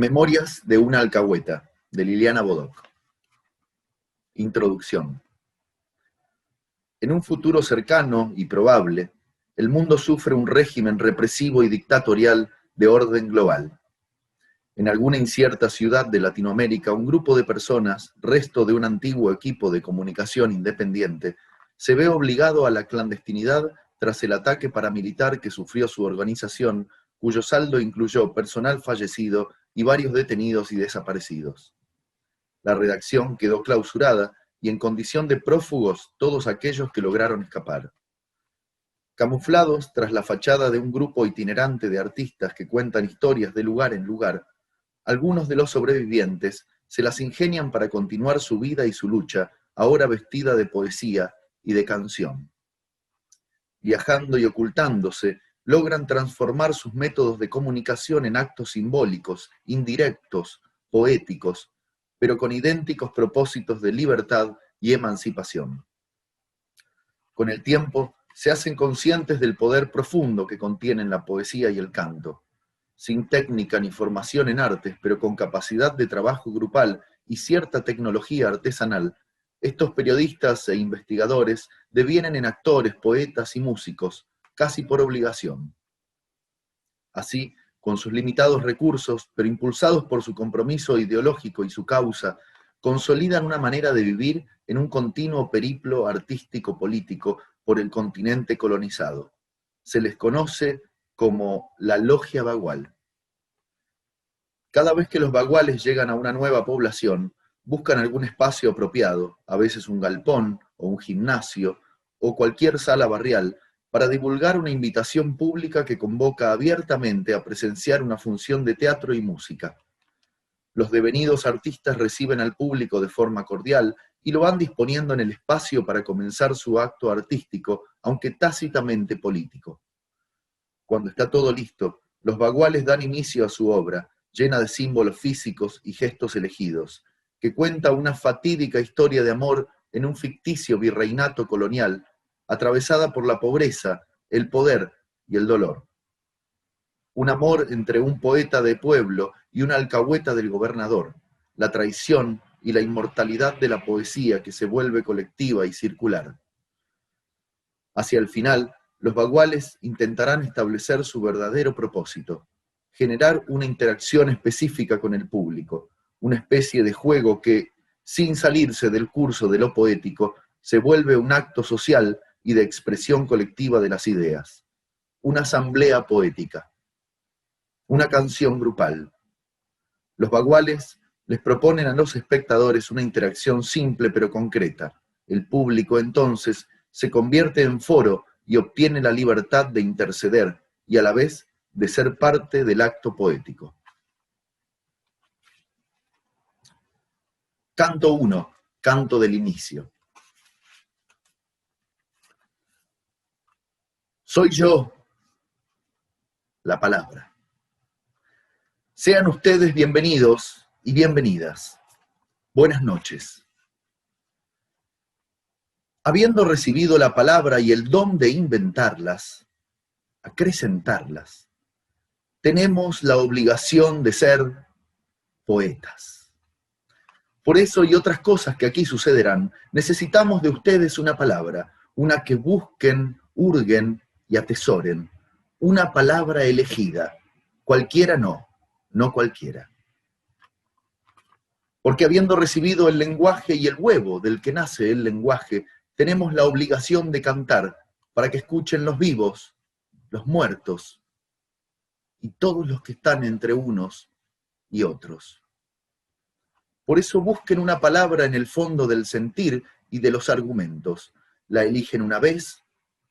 Memorias de una alcahueta, de Liliana Bodoc. Introducción. En un futuro cercano y probable, el mundo sufre un régimen represivo y dictatorial de orden global. En alguna incierta ciudad de Latinoamérica, un grupo de personas, resto de un antiguo equipo de comunicación independiente, se ve obligado a la clandestinidad tras el ataque paramilitar que sufrió su organización, cuyo saldo incluyó personal fallecido y varios detenidos y desaparecidos. La redacción quedó clausurada y en condición de prófugos todos aquellos que lograron escapar. Camuflados tras la fachada de un grupo itinerante de artistas que cuentan historias de lugar en lugar, algunos de los sobrevivientes se las ingenian para continuar su vida y su lucha, ahora vestida de poesía y de canción. Viajando y ocultándose, logran transformar sus métodos de comunicación en actos simbólicos, indirectos, poéticos, pero con idénticos propósitos de libertad y emancipación. Con el tiempo, se hacen conscientes del poder profundo que contienen la poesía y el canto. Sin técnica ni formación en artes, pero con capacidad de trabajo grupal y cierta tecnología artesanal, estos periodistas e investigadores devienen en actores, poetas y músicos, casi por obligación. Así, con sus limitados recursos, pero impulsados por su compromiso ideológico y su causa, consolidan una manera de vivir en un continuo periplo artístico-político por el continente colonizado. Se les conoce como la Logia Bagual. Cada vez que los baguales llegan a una nueva población, buscan algún espacio apropiado, a veces un galpón o un gimnasio o cualquier sala barrial, para divulgar una invitación pública que convoca abiertamente a presenciar una función de teatro y música. Los devenidos artistas reciben al público de forma cordial y lo van disponiendo en el espacio para comenzar su acto artístico, aunque tácitamente político. Cuando está todo listo, los baguales dan inicio a su obra, llena de símbolos físicos y gestos elegidos, que cuenta una fatídica historia de amor en un ficticio virreinato colonial, atravesada por la pobreza, el poder y el dolor. Un amor entre un poeta de pueblo y una alcahueta del gobernador, la traición y la inmortalidad de la poesía que se vuelve colectiva y circular. Hacia el final, los baguales intentarán establecer su verdadero propósito, generar una interacción específica con el público, una especie de juego que, sin salirse del curso de lo poético, se vuelve un acto social y de expresión colectiva de las ideas, una asamblea poética, una canción grupal. Los baguales les proponen a los espectadores una interacción simple pero concreta. El público entonces se convierte en foro y obtiene la libertad de interceder y a la vez de ser parte del acto poético. Canto 1, canto del inicio. Soy yo, la palabra. Sean ustedes bienvenidos y bienvenidas. Buenas noches. Habiendo recibido la palabra y el don de inventarlas, acrecentarlas, tenemos la obligación de ser poetas. Por eso y otras cosas que aquí sucederán, necesitamos de ustedes una palabra, una que busquen, hurguen y atesoren, una palabra elegida, cualquiera no cualquiera. Porque habiendo recibido el lenguaje y el huevo del que nace el lenguaje, tenemos la obligación de cantar para que escuchen los vivos, los muertos y todos los que están entre unos y otros. Por eso busquen una palabra en el fondo del sentir y de los argumentos. La eligen una vez,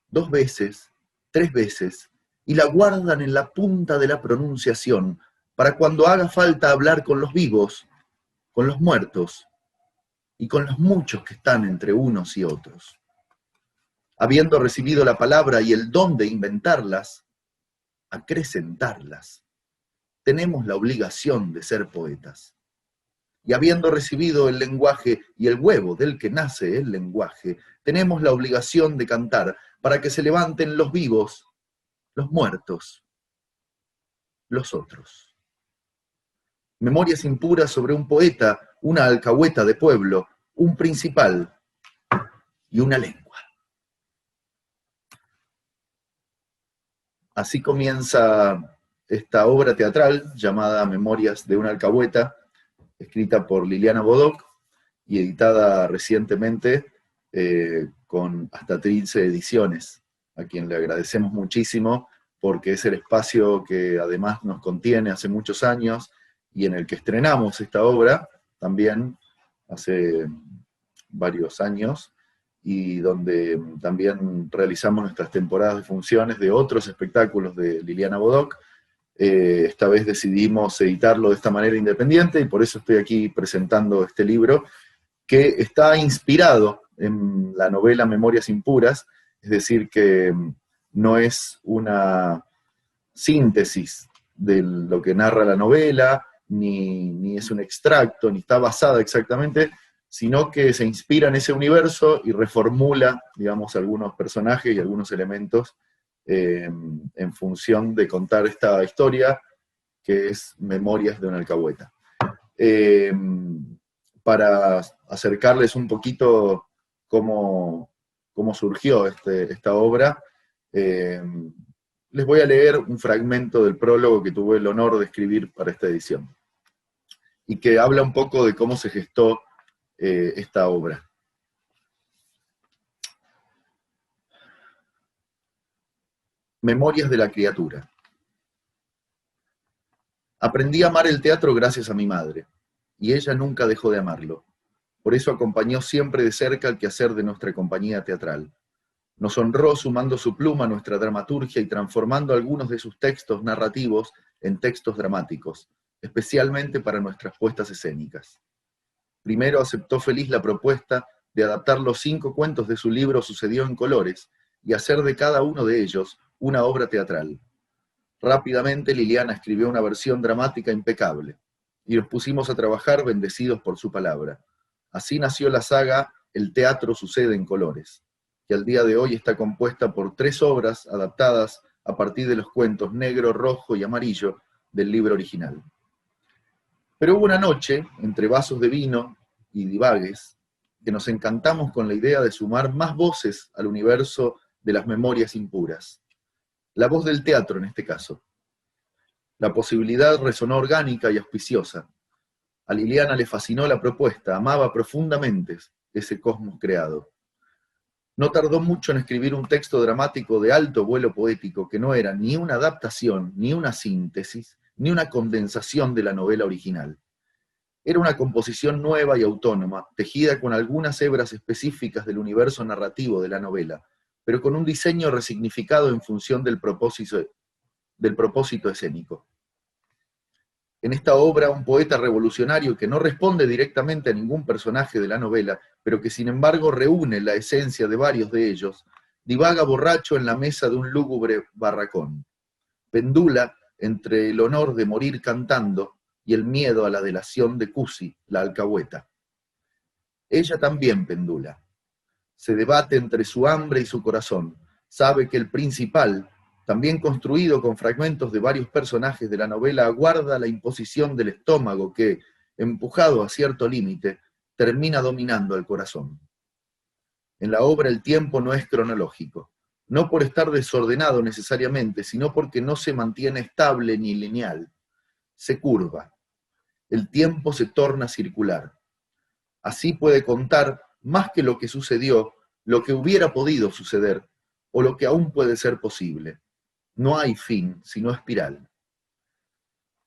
2 veces, 3 veces y la guardan en la punta de la pronunciación para cuando haga falta hablar con los vivos, con los muertos y con los muchos que están entre unos y otros. Habiendo recibido la palabra y el don de inventarlas, acrecentarlas, tenemos la obligación de ser poetas. Y habiendo recibido el lenguaje y el huevo del que nace el lenguaje, tenemos la obligación de cantar para que se levanten los vivos, los muertos, los otros. Memorias impuras sobre un poeta, una alcahueta de pueblo, un principal y una lengua. Así comienza esta obra teatral llamada Memorias de una alcahueta, escrita por Liliana Bodoc y editada recientemente con hasta 13 ediciones, a quien le agradecemos muchísimo porque es el espacio que además nos contiene hace muchos años y en el que estrenamos esta obra también hace varios años, y donde también realizamos nuestras temporadas de funciones de otros espectáculos de Liliana Bodoc. Esta vez decidimos editarlo de esta manera independiente y por eso estoy aquí presentando este libro, que está inspirado en la novela Memorias impuras, es decir, que no es una síntesis de lo que narra la novela, ni es un extracto, ni está basada exactamente, sino que se inspira en ese universo y reformula, digamos, algunos personajes y algunos elementos en función de contar esta historia, que es Memorias de una alcahueta. Para acercarles un poquito cómo surgió esta obra, les voy a leer un fragmento del prólogo que tuve el honor de escribir para esta edición, y que habla un poco de cómo se gestó esta obra. Memorias de la criatura. Aprendí a amar el teatro gracias a mi madre, y ella nunca dejó de amarlo. Por eso acompañó siempre de cerca el quehacer de nuestra compañía teatral. Nos honró sumando su pluma a nuestra dramaturgia y transformando algunos de sus textos narrativos en textos dramáticos, especialmente para nuestras puestas escénicas. Primero aceptó feliz la propuesta de adaptar los 5 cuentos de su libro Sucedió en Colores y hacer de cada uno de ellos una obra teatral. Rápidamente Liliana escribió una versión dramática impecable, y nos pusimos a trabajar bendecidos por su palabra. Así nació la saga El teatro sucede en colores, que al día de hoy está compuesta por 3 obras adaptadas a partir de los cuentos negro, rojo y amarillo del libro original. Pero hubo una noche, entre vasos de vino y divagues, que nos encantamos con la idea de sumar más voces al universo de las memorias impuras. La voz del teatro en este caso. La posibilidad resonó orgánica y auspiciosa. A Liliana le fascinó la propuesta, amaba profundamente ese cosmos creado. No tardó mucho en escribir un texto dramático de alto vuelo poético que no era ni una adaptación, ni una síntesis, ni una condensación de la novela original. Era una composición nueva y autónoma, tejida con algunas hebras específicas del universo narrativo de la novela, pero con un diseño resignificado en función del propósito escénico. En esta obra, un poeta revolucionario que no responde directamente a ningún personaje de la novela, pero que sin embargo reúne la esencia de varios de ellos, divaga borracho en la mesa de un lúgubre barracón. Pendula entre el honor de morir cantando y el miedo a la delación de Cusi, la alcahueta. Ella también pendula. Se debate entre su hambre y su corazón. Sabe que el principal, también construido con fragmentos de varios personajes de la novela, aguarda la imposición del estómago que, empujado a cierto límite, termina dominando al corazón. En la obra el tiempo no es cronológico, no por estar desordenado necesariamente, sino porque no se mantiene estable ni lineal. Se curva. El tiempo se torna circular. Así puede contar, más que lo que sucedió, lo que hubiera podido suceder, o lo que aún puede ser posible. No hay fin, sino espiral.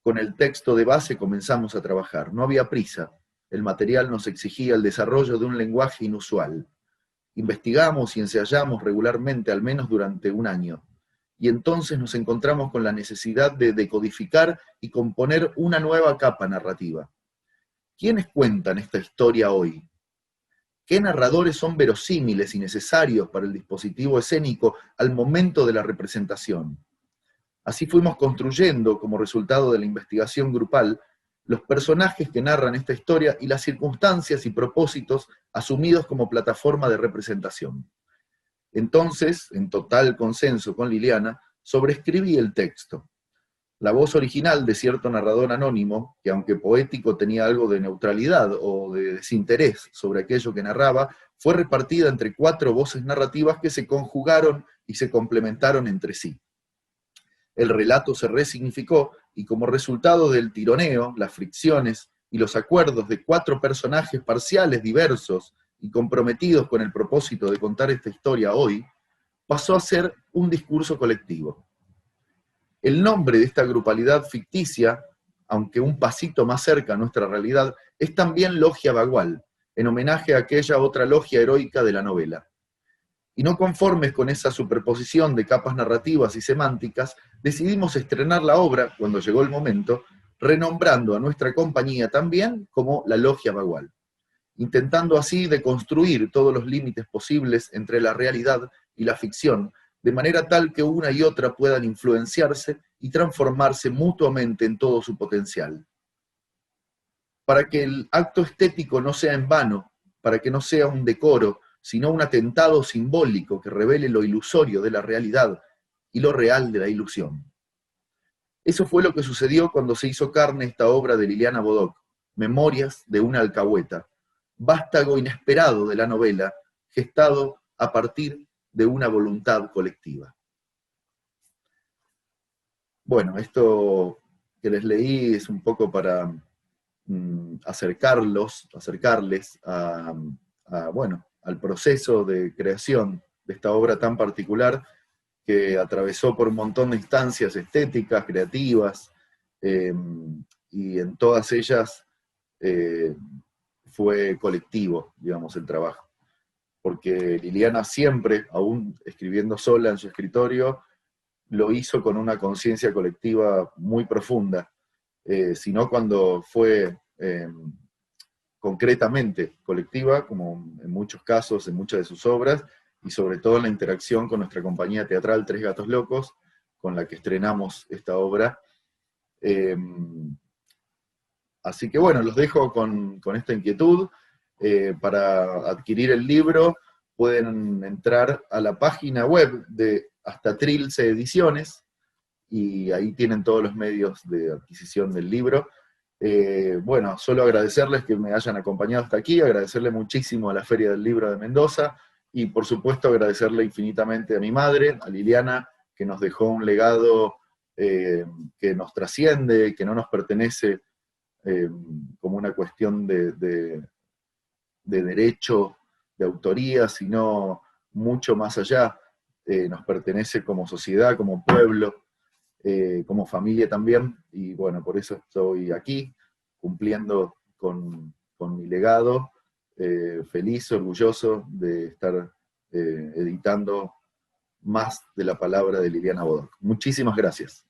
Con el texto de base comenzamos a trabajar. No había prisa. El material nos exigía el desarrollo de un lenguaje inusual. Investigamos y ensayamos regularmente, al menos durante un año. Y entonces nos encontramos con la necesidad de decodificar y componer una nueva capa narrativa. ¿Quiénes cuentan esta historia hoy? ¿Qué narradores son verosímiles y necesarios para el dispositivo escénico al momento de la representación? Así fuimos construyendo, como resultado de la investigación grupal, los personajes que narran esta historia y las circunstancias y propósitos asumidos como plataforma de representación. Entonces, en total consenso con Liliana, sobreescribí el texto. La voz original de cierto narrador anónimo, que aunque poético tenía algo de neutralidad o de desinterés sobre aquello que narraba, fue repartida entre 4 voces narrativas que se conjugaron y se complementaron entre sí. El relato se resignificó y como resultado del tironeo, las fricciones y los acuerdos de 4 personajes parciales diversos y comprometidos con el propósito de contar esta historia hoy, pasó a ser un discurso colectivo. El nombre de esta grupalidad ficticia, aunque un pasito más cerca a nuestra realidad, es también Logia Bagual, en homenaje a aquella otra logia heroica de la novela. Y no conformes con esa superposición de capas narrativas y semánticas, decidimos estrenar la obra, cuando llegó el momento, renombrando a nuestra compañía también como la Logia Bagual, intentando así deconstruir todos los límites posibles entre la realidad y la ficción, de manera tal que una y otra puedan influenciarse y transformarse mutuamente en todo su potencial. Para que el acto estético no sea en vano, para que no sea un decoro, sino un atentado simbólico que revele lo ilusorio de la realidad y lo real de la ilusión. Eso fue lo que sucedió cuando se hizo carne esta obra de Liliana Bodoc, Memorias de una alcahueta, vástago inesperado de la novela, gestado a partir de una voluntad colectiva. Bueno, esto que les leí es un poco para acercarles bueno, al proceso de creación de esta obra tan particular que atravesó por un montón de instancias estéticas, creativas, y en todas ellas fue colectivo, digamos, el trabajo. Porque Liliana siempre, aún escribiendo sola en su escritorio, lo hizo con una conciencia colectiva muy profunda, sino cuando fue concretamente colectiva, como en muchos casos, en muchas de sus obras, y sobre todo en la interacción con nuestra compañía teatral Tres Gatos Locos, con la que estrenamos esta obra. Así que bueno, los dejo con esta inquietud. Para adquirir el libro pueden entrar a la página web de Hasta Trilce Ediciones, y ahí tienen todos los medios de adquisición del libro. Bueno, solo agradecerles que me hayan acompañado hasta aquí, agradecerle muchísimo a la Feria del Libro de Mendoza, y por supuesto agradecerle infinitamente a mi madre, a Liliana, que nos dejó un legado que nos trasciende, que no nos pertenece como una cuestión de derecho, de autoría, sino mucho más allá. Nos pertenece como sociedad, como pueblo, como familia también, y bueno, por eso estoy aquí, cumpliendo con mi legado, feliz, orgulloso de estar editando más de la palabra de Liliana Bodoc. Muchísimas gracias.